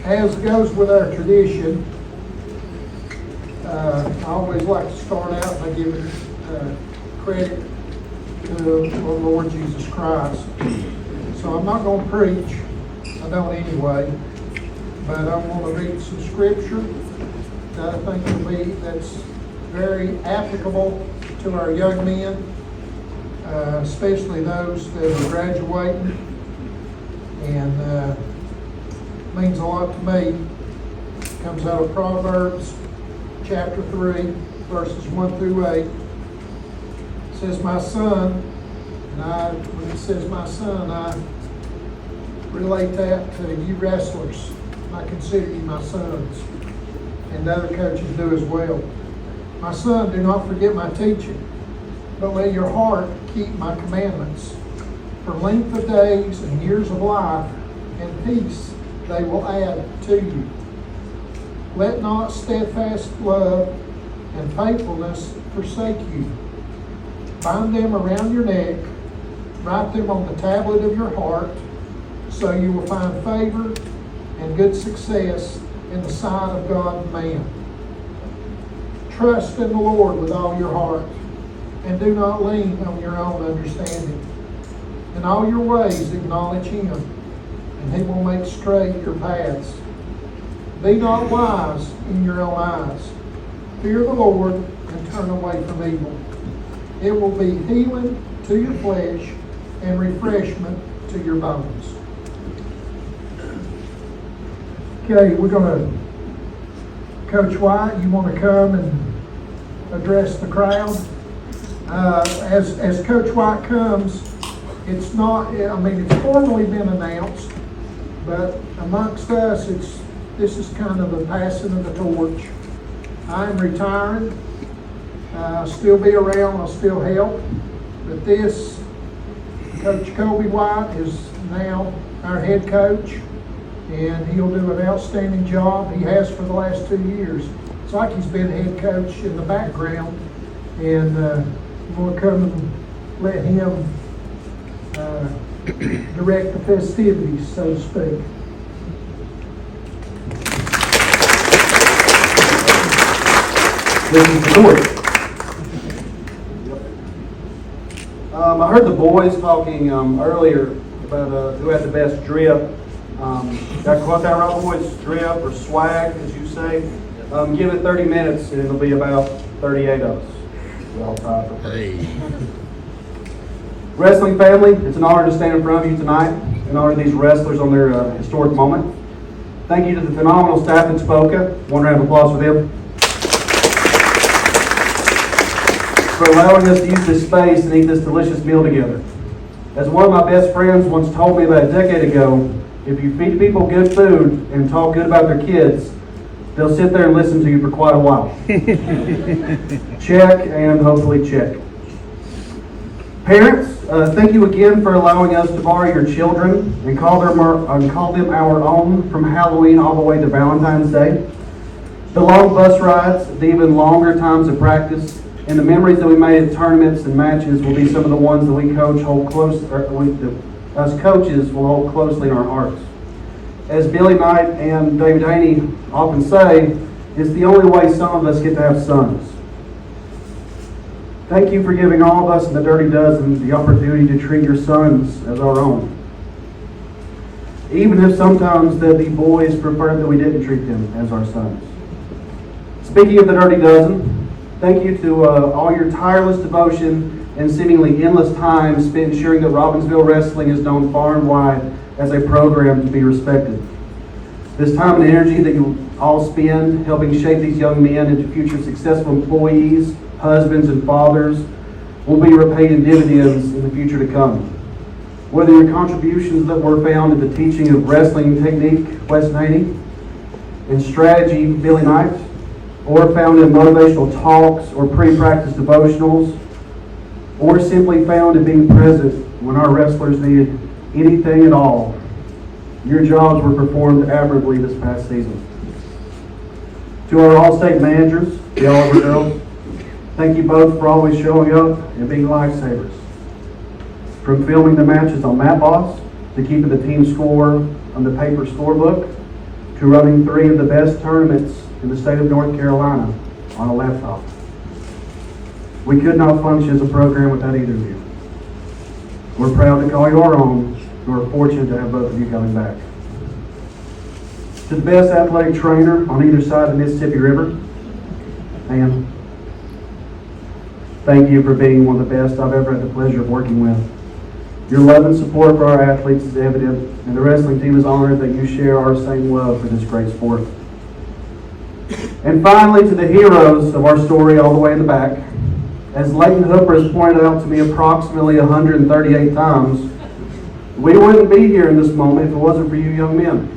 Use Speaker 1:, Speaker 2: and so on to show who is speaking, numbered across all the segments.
Speaker 1: As goes with our tradition, I always like to start out by giving credit to our Lord Jesus Christ. So I'm not going to preach, I don't anyway, but I'm going to read some scripture that I think that's very applicable to our young men, especially those that are graduating, and means a lot to me. It comes out of Proverbs chapter 3, verses 1 through 8. It says, my son, and when it says my son, I relate that to you wrestlers. I consider you my sons, and other coaches do as well. My son, do not forget my teaching, but let your heart keep my commandments. For length of days and years of life and peace they will add to you. Let not steadfast love and faithfulness forsake you. Bind them around your neck, write them on the tablet of your heart, so you will find favor and good success in the sight of God and man. Trust in the Lord with all your heart, and do not lean on your own understanding. In all your ways acknowledge Him, and He will make straight your paths. Be not wise in your own eyes. Fear the Lord and turn away from evil. It will be healing to your flesh and refreshment to your bones. Okay, we're going to, Coach White, you want to come and address the crowd? As Coach White comes, it's not, it's formally been announced, but amongst us, this is kind of a passing of the torch. I'm retiring. I'll still be around, I'll still help, but Coach Kobe White is now our head coach, and he'll do an outstanding job. He has for the last 2 years. It's like he's been head coach in the background, and I'm going to come and let him direct the festivities, so to speak.
Speaker 2: This is the Lord. I heard the boys talking earlier about who had the best drip. Did I quote that right, boys? Drip or swag, as you say. Give it 30 minutes and it'll be about 38 of us. We all tied for first. Wrestling family, it's an honor to stand in front of you tonight and honor these wrestlers on their historic moment. Thank you to the phenomenal staff in Spoka. One round of applause for them. For allowing us to use this space and eat this delicious meal together. As one of my best friends once told me about a decade ago, if you feed people good food and talk good about their kids, they'll sit there and listen to you for quite a while. Check and hopefully check. Parents, thank you again for allowing us to borrow your children and call them our own from Halloween all the way to Valentine's Day. The long bus rides, the even longer times of practice, and the memories that we made at tournaments and matches will be some of the ones that us coaches will hold closely in our hearts. As Billy Knight and David Haney often say, it's the only way some of us get to have sons. Thank you for giving all of us in the Dirty Dozen the opportunity to treat your sons as our own. Even if sometimes the boys prefer that we didn't treat them as our sons. Speaking of the Dirty Dozen, thank you to all your tireless devotion and seemingly endless time spent ensuring that Robbinsville Wrestling is known far and wide as a program to be respected. This time and energy that you all spend helping shape these young men into future successful employees, husbands, and fathers will be repaid in dividends in the future to come. Whether your contributions that were found in the teaching of wrestling technique, Wes Haney, and strategy, Billy Knight, or found in motivational talks or pre-practice devotionals, or simply found in being present when our wrestlers needed anything at all, your jobs were performed admirably this past season. To our All-State managers, the Oliver girls, thank you both for always showing up and being lifesavers. From filming the matches on MapBoss to keeping the team score on the paper scorebook, to running 3 of the best tournaments in the state of North Carolina on a laptop. We could not function as a program without either of you. We're proud to call you our own, and we're fortunate to have both of you coming back. To the best athletic trainer on either side of the Mississippi River, Ann, thank you for being one of the best I've ever had the pleasure of working with. Your love and support for our athletes is evident, and the wrestling team is honored that you share our same love for this great sport. And finally, to the heroes of our story all the way in the back, as Leighton Hooper has pointed out to me approximately 138 times, we wouldn't be here in this moment if it wasn't for you young men.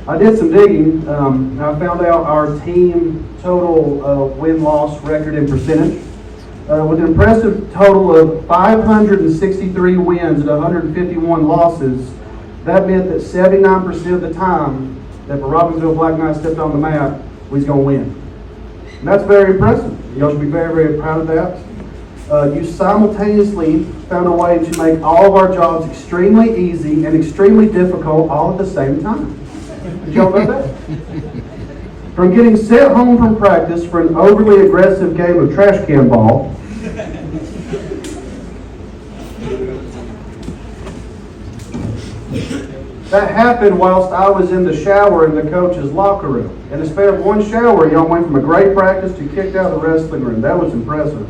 Speaker 2: I did some digging, and I found out our team total win-loss record and percentage. With an impressive total of 563 wins and 151 losses, that meant that 79% of the time that the Robbinsville Black Knights stepped on the mat, we was going to win. And that's very impressive. Y'all should be very, very proud of that. You simultaneously found a way to make all of our jobs extremely easy and extremely difficult all at the same time. Did y'all know that? From getting sent home from practice for an overly aggressive game of trash can ball, that happened whilst I was in the shower in the coach's locker room. In the span of one shower, y'all went from a great practice to kicked out of the wrestling room. That was impressive.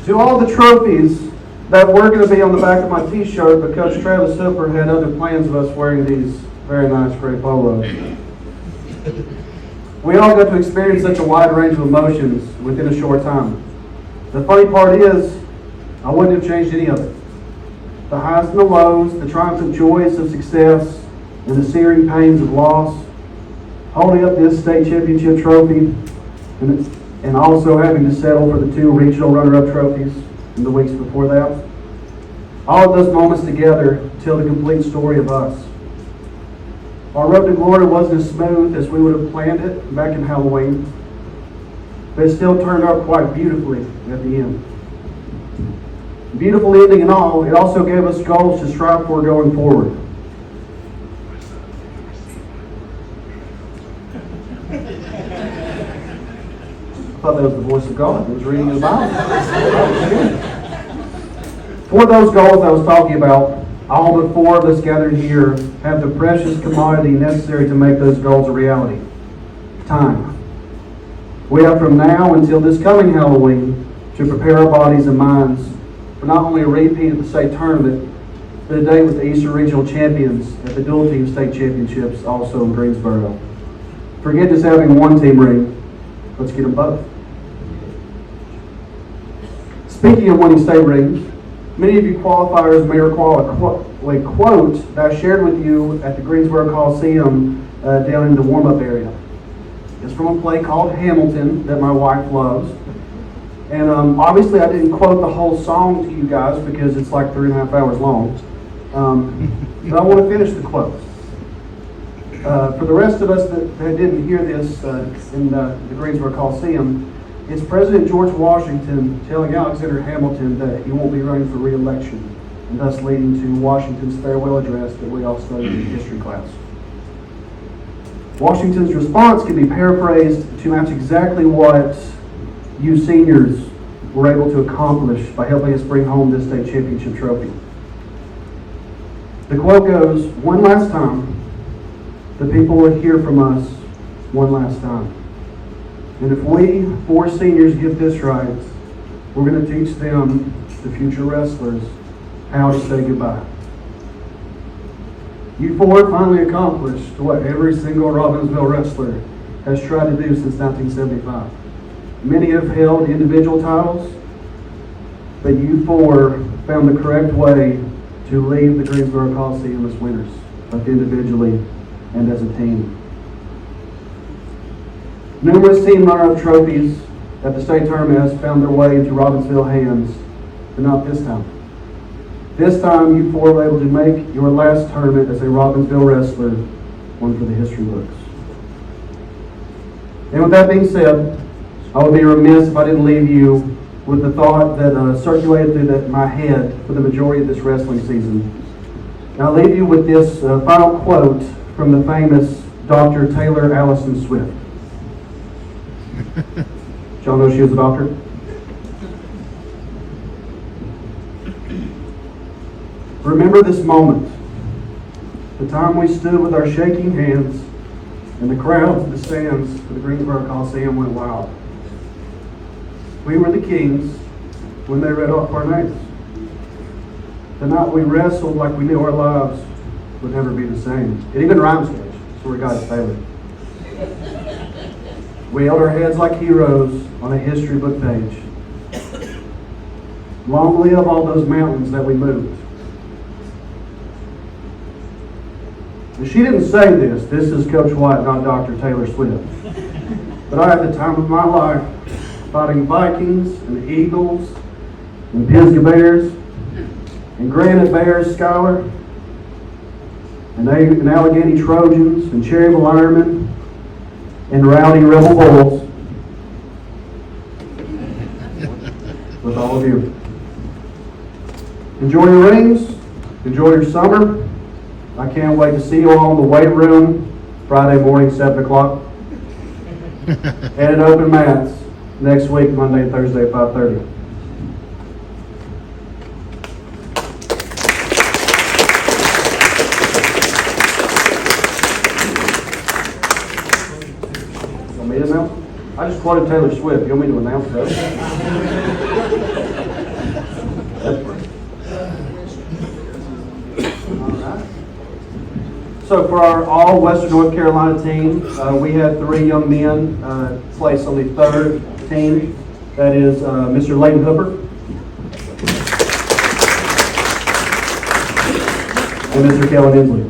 Speaker 2: To all the trophies that were going to be on the back of my t-shirt, but Coach Travis Hooper had other plans of us wearing these very nice gray polos. We all got to experience such a wide range of emotions within a short time. The funny part is, I wouldn't have changed any of it. The highs and the lows, the triumphant joys of success, and the searing pains of loss, holding up this state championship trophy, and also having to settle for the 2 regional runner-up trophies in the weeks before that. All of those moments together tell the complete story of us. Our road to glory wasn't as smooth as we would have planned it back in Halloween, but it still turned out quite beautifully at the end. Beautiful ending and all, it also gave us goals to strive for going forward. I thought that was the voice of God. It was reading the Bible. For those goals I was talking about, all but 4 of us gathered here have the precious commodity necessary to make those goals a reality. Time. We have from now until this coming Halloween to prepare our bodies and minds for not only a repeat of the state tournament, but a day with the Eastern Regional Champions at the Dual Team State Championships also in Greensboro. Forget just having one team ring. Let's get them both. Speaking of winning state rings, many of you qualifiers may recall a quote that I shared with you at the Greensboro Coliseum down in the warm-up area. It's from a play called Hamilton that my wife loves. And obviously I didn't quote the whole song to you guys because it's like 3.5 hours long. But I want to finish the quote. For the rest of us that didn't hear this in the Greensboro Coliseum, it's President George Washington telling Alexander Hamilton that he won't be running for re-election, and thus leading to Washington's farewell address that we all studied in history class. Washington's response can be paraphrased to match exactly what you seniors were able to accomplish by helping us bring home this state championship trophy. The quote goes, "One last time, the people will hear from us one last time. And if we 4 seniors get this right, we're going to teach them, the future wrestlers, how to say goodbye." You 4 finally accomplished what every single Robbinsville wrestler has tried to do since 1975. Many have held individual titles, but you 4 found the correct way to leave the Greensboro Coliseum as winners, both individually and as a team. Numerous team runner-up trophies at the state tournament has found their way into Robbinsville hands, but not this time. This time, you 4 were able to make your last tournament as a Robbinsville wrestler one for the history books. And with that being said, I would be remiss if I didn't leave you with the thought that circulated through my head for the majority of this wrestling season. And I'll leave you with this final quote from from the famous Dr. Taylor Allison Swift. Did y'all know she was a doctor? Remember this moment, the time we stood with our shaking hands and the crowds in the stands for the Greensboro Coliseum went wild. We were the kings when they read off our names. The night we wrestled like we knew our lives would never be the same. It even rhymes, Coach. Swear to God, it's Taylor. We held our heads like heroes on a history book page. Long live all those mountains that we moved. And she didn't say this. This is Coach White, not Dr. Taylor Swift. But I had the time of my life fighting Vikings and Eagles and Pisgah Bears and Granite Bears, Schuyler, and Allegheny Trojans and Cherryville Ironmen and Rowdy Rebel Bulls with all of you. Enjoy your rings. Enjoy your summer. I can't wait to see you all in the weight room Friday morning, 7 o'clock. And at Open Mats next week, Monday and Thursday at 5:30. Want me to announce? I just quoted Taylor Swift. You want me to announce that? That's great. So for our all Western North Carolina team, we had 3 young men placed on the 3rd team. That is Mr. Layton Hooper and Mr. Kellen Inslee.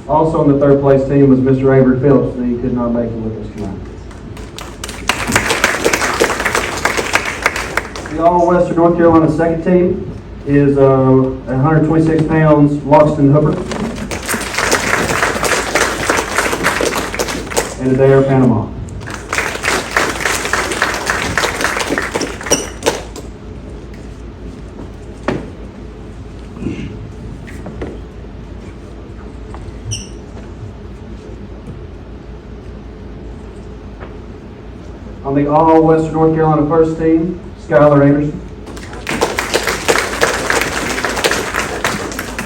Speaker 2: Also on the 3rd place team was Mr. Avery Phillips, and he could not make it with us tonight. The all Western North Carolina 2nd team is 126 pounds Loxton Hooper and Adair Panama. On the all Western North Carolina 1st team, Skylar Anderson,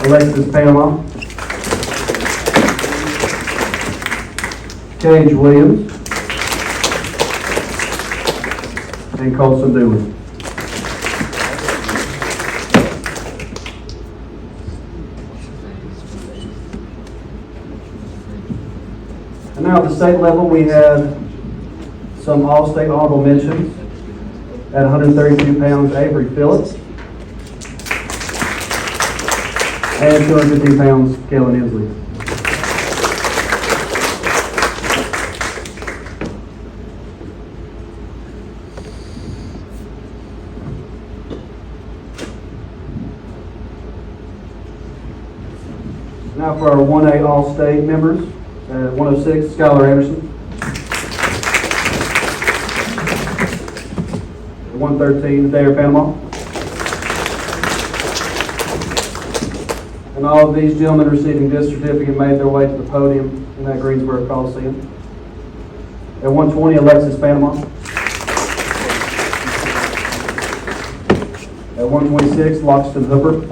Speaker 2: Alexis Panama, Cage Williams, and Colson Dooley. And now at the state level, we had some All-State honorable mentions. At 132 pounds, Avery Phillips. And 215 pounds, Kellen Inslee. Now for our 1A All-State members. At 106, Skylar Anderson. 113, Adair Panama. And all of these gentlemen receiving this certificate made their way to the podium in that Greensboro Coliseum. At 120, Alexis Panama. At 126, Loxton Hooper.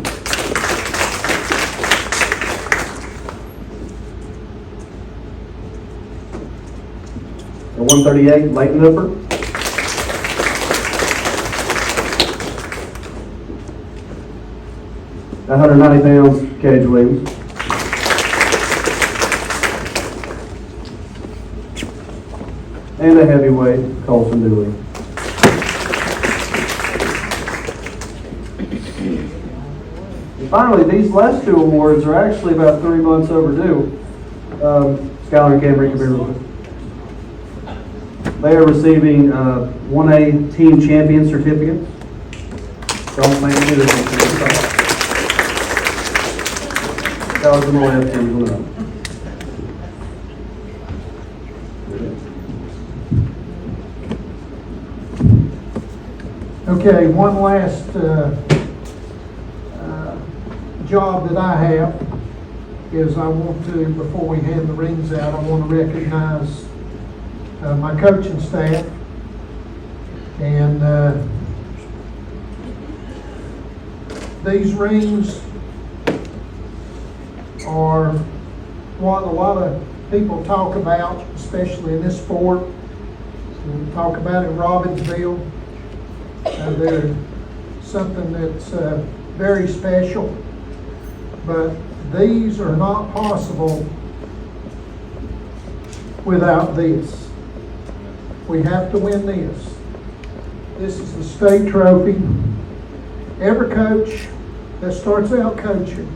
Speaker 2: At 138, Layton Hooper. At 190 pounds, Cage Williams. And a heavyweight, Colson Dooley. And finally, these last 2 awards are actually about 3 months overdue. Skylar and Cam, read real quick. They are receiving 1A Team Champion certificates. Don't make me do this. That was the left team.
Speaker 1: Okay, one last job that I have is I want to, before we hand the rings out, I want to recognize my coaching staff. And these rings are what a lot of people talk about, especially in this sport. We talk about it in Robbinsville. They're something that's very special, but these are not possible without this. We have to win this. This is the state trophy. Every coach that starts out coaching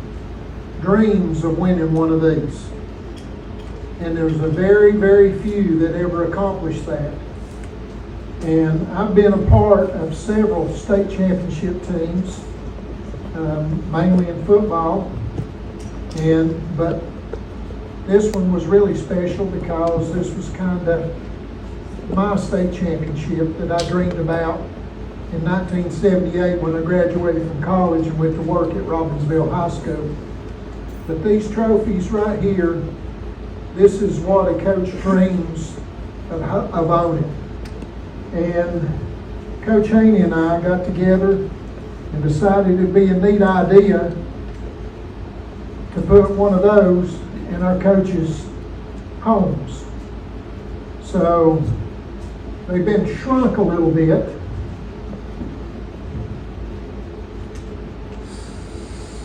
Speaker 1: dreams of winning one of these. And there's a very, very few that ever accomplish that. And I've been a part of several state championship teams, mainly in football. But this one was really special because this was kind of my state championship that I dreamed about in 1978 when I graduated from college and went to work at Robbinsville High School. But these trophies right here, this is what a coach dreams of owning. And Coach Haney and I got together and decided it'd be a neat idea to put one of those in our coaches' homes. So they've been shrunk a little bit.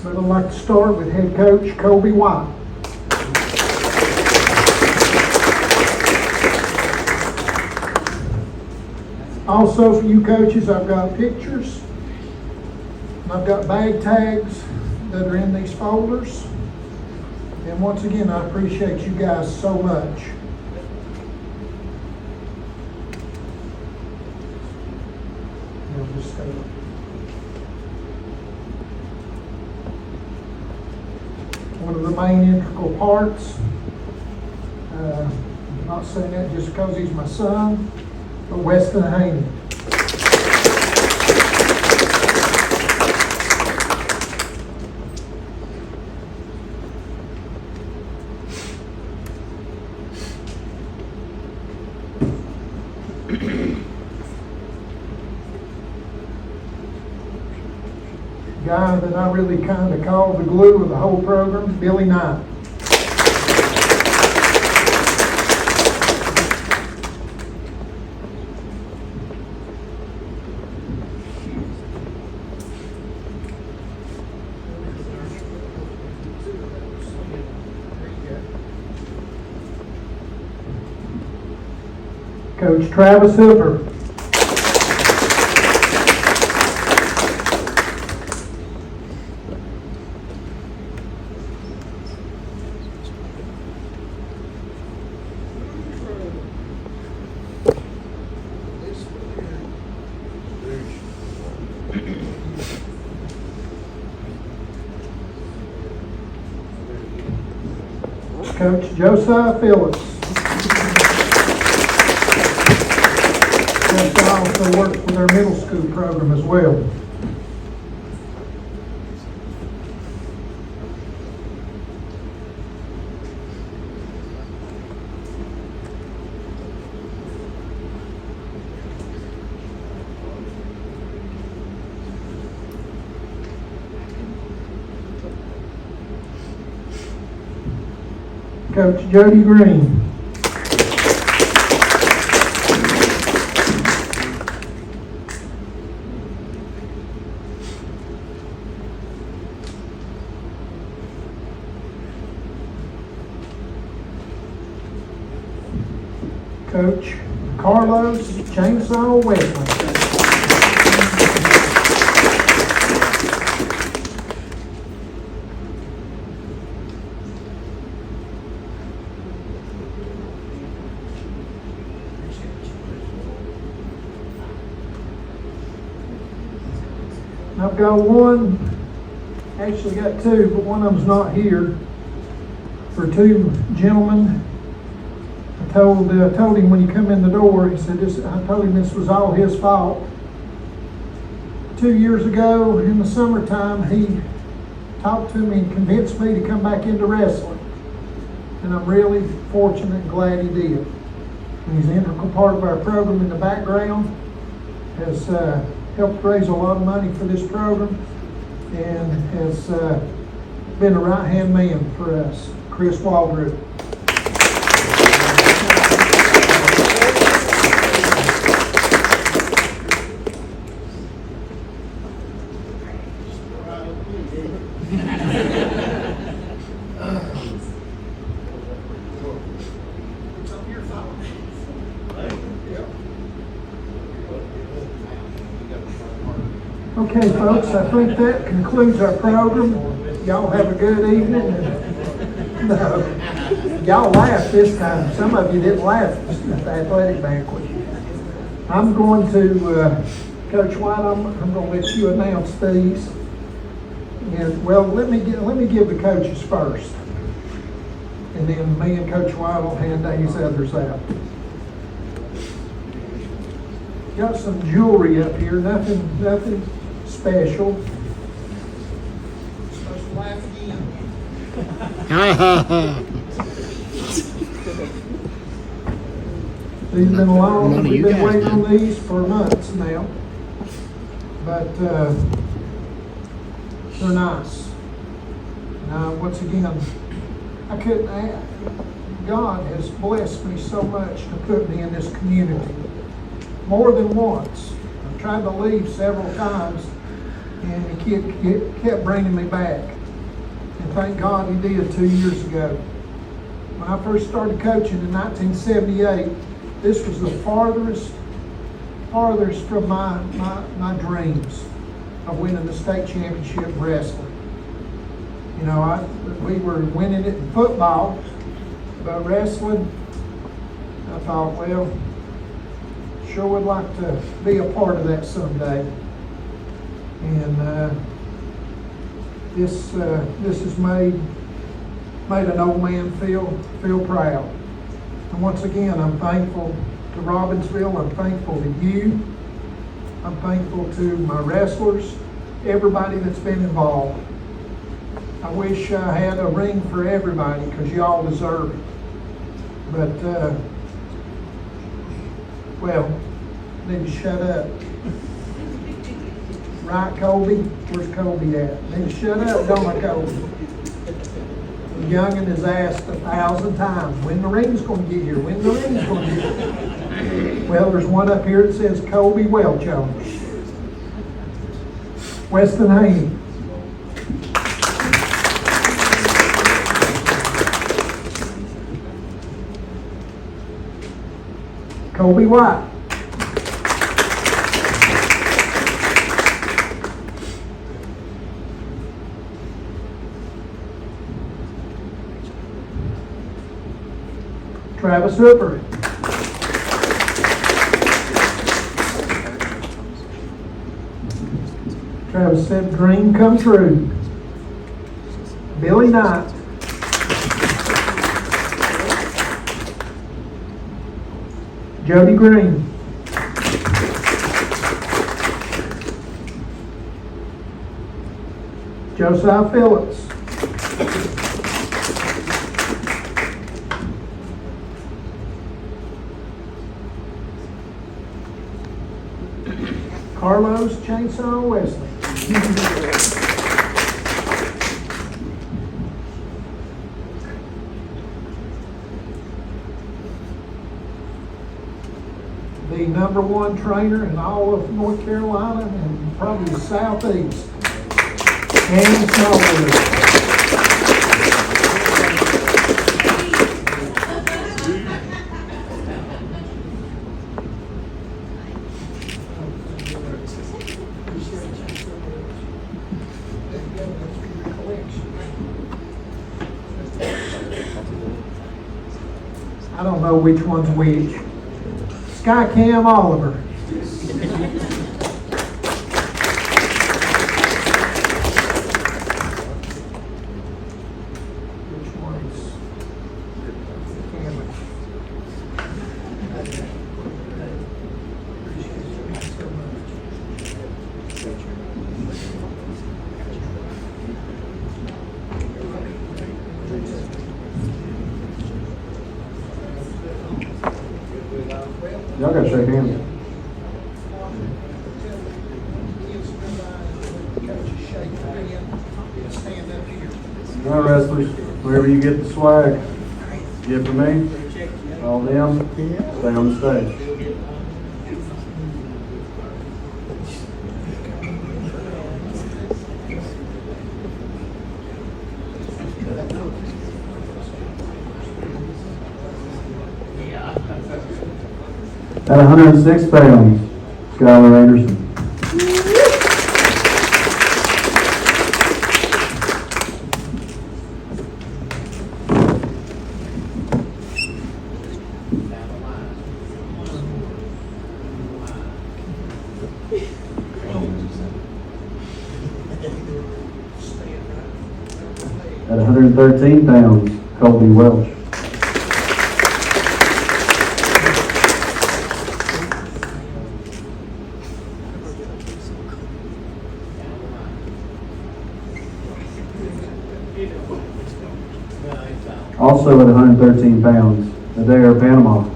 Speaker 1: But I'd like to start with head coach Kobe White. Also for you coaches, I've got pictures. I've got bag tags that are in these folders. And once again, I appreciate you guys so much. You'll just stay up. One of the main integral parts, I'm not saying that just because he's my son, but Weston Haney. Guy that I really kind of call the glue of the whole program, Billy Knight. Coach Travis Hooper. Coach Josiah Phillips. Josiah also works with our middle school program as well. Coach Jody Green. Coach Carlos Chainsaw Westland. I've got one, actually got two, but one of them's not here, for two gentlemen. I told him when he come in the door, he said, I told him this was all his fault. 2 years ago in the summertime, he talked to me and convinced me to come back into wrestling. And I'm really fortunate and glad he did. And he's an integral part of our program in the background, has helped raise a lot of money for this program, and has been a right-hand man for us, Chris Waldrop. Okay, folks, I think that concludes our program. Y'all have a good evening. No, y'all laughed this time. Some of you didn't laugh at the athletic banquet. I'm going to, Coach White, I'm going to let you announce these. And, well, let me give the coaches first. And then me and Coach White will hand these others out. Got some jewelry up here, nothing special. Supposed to laugh again. These have been long. We've been waiting on these for months now. But they're nice. Now, once again, God has blessed me so much to put me in this community. More than once. I've tried to leave several times, and he kept bringing me back. And thank God he did 2 years ago. When I first started coaching in 1978, this was the farthest from my dreams of winning the state championship wrestling. You know, we were winning it in football, but wrestling, I thought, well, sure would like to be a part of that someday. And this has made an old man feel proud. And once again, I'm thankful to Robbinsville. I'm thankful to you. I'm thankful to my wrestlers, everybody that's been involved. I wish I had a ring for everybody because you all deserve it. But, well, need to shut up. Right, Colby? Where's Colby at? Need to shut up, don't I, Colby? The youngin' has asked 1,000 times, when the ring's going to get here? When the ring's going to get here? Well, there's one up here that says Colby Welch on it. Weston Haney. Colby White. Travis Hooper. Travis said dream come true. Billy Knight. Jody Green. Josiah Phillips. Carlos Chainsaw Wesley. The #1 trainer in all of North Carolina and probably the Southeast. And Smallwood. I don't know which one's which. Sky Cam Oliver. Which one's Cameron?
Speaker 2: I gotta shake hands. All right, wrestlers, wherever you get the swag, get for me. All them, stay on the stage. At 106 pounds, Skylar Anderson. At 113 pounds, Colby Welch. Also at 113 pounds, Adair Panama.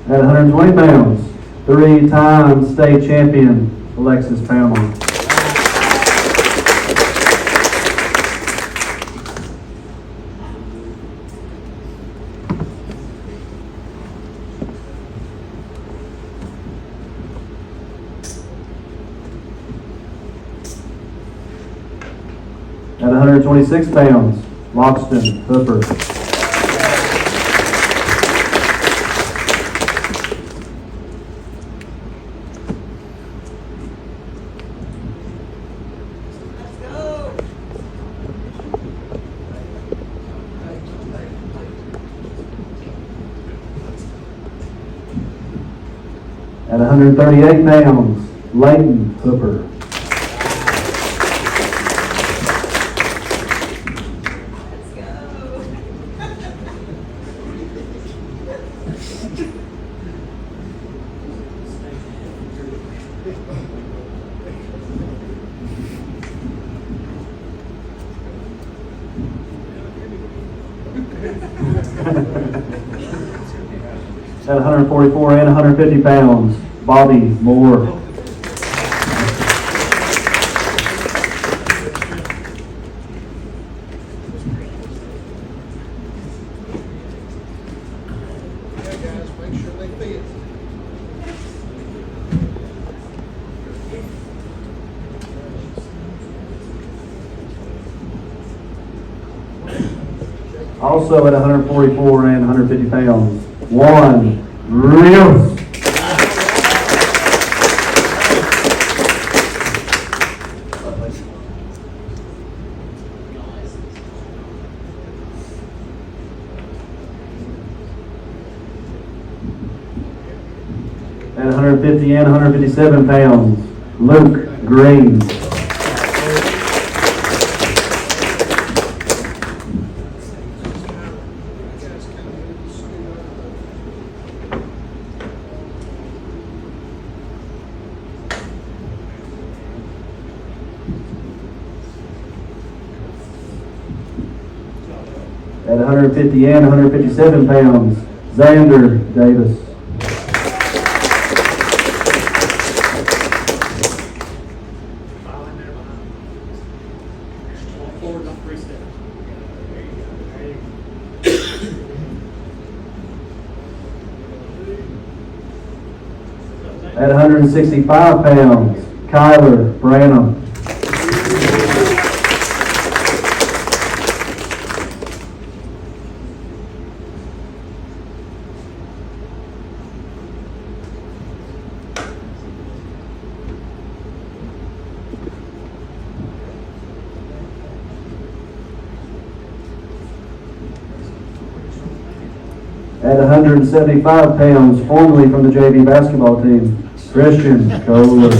Speaker 2: At 120 pounds, 3-time state champion, Alexis Panama. At 126 pounds, Loxton Hooper. At 138 pounds, Leighton Hooper. At 144 and 150 pounds, Bobby Moore. Also at 144 and 150 pounds, Juan Rios. At 150 and 157 pounds, Luke Green. At 150 and 157 pounds, Xander Davis. At 165 pounds, Kyler Branham. At 175 pounds, formerly from the JV basketball team, Christian Kohler.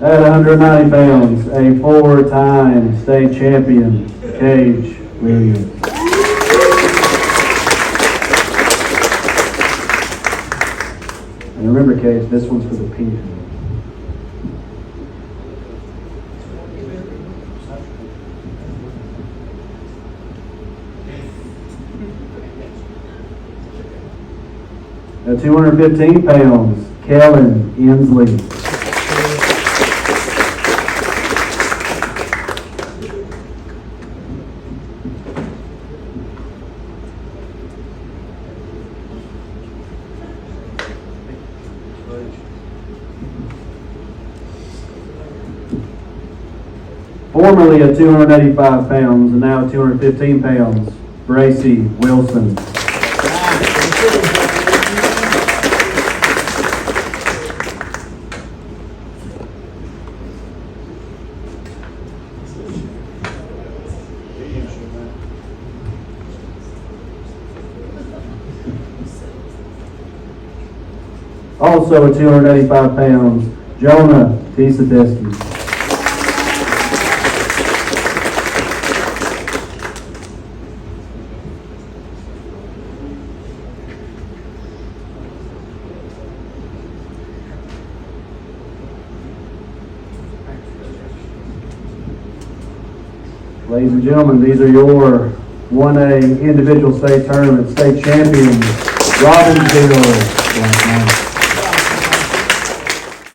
Speaker 2: At 190 pounds, a four-time state champion, Cage Williams. And remember, Cage, this one's for the pink. At 215 pounds, Kellen Inslee. Formerly at 285 pounds and now at 215 pounds, Bracy Wilson. Also at 285 pounds, Jonah T. Sadisky. Ladies and gentlemen, these are your 1A individual state tournament state champions, Robbinsville Black Knights.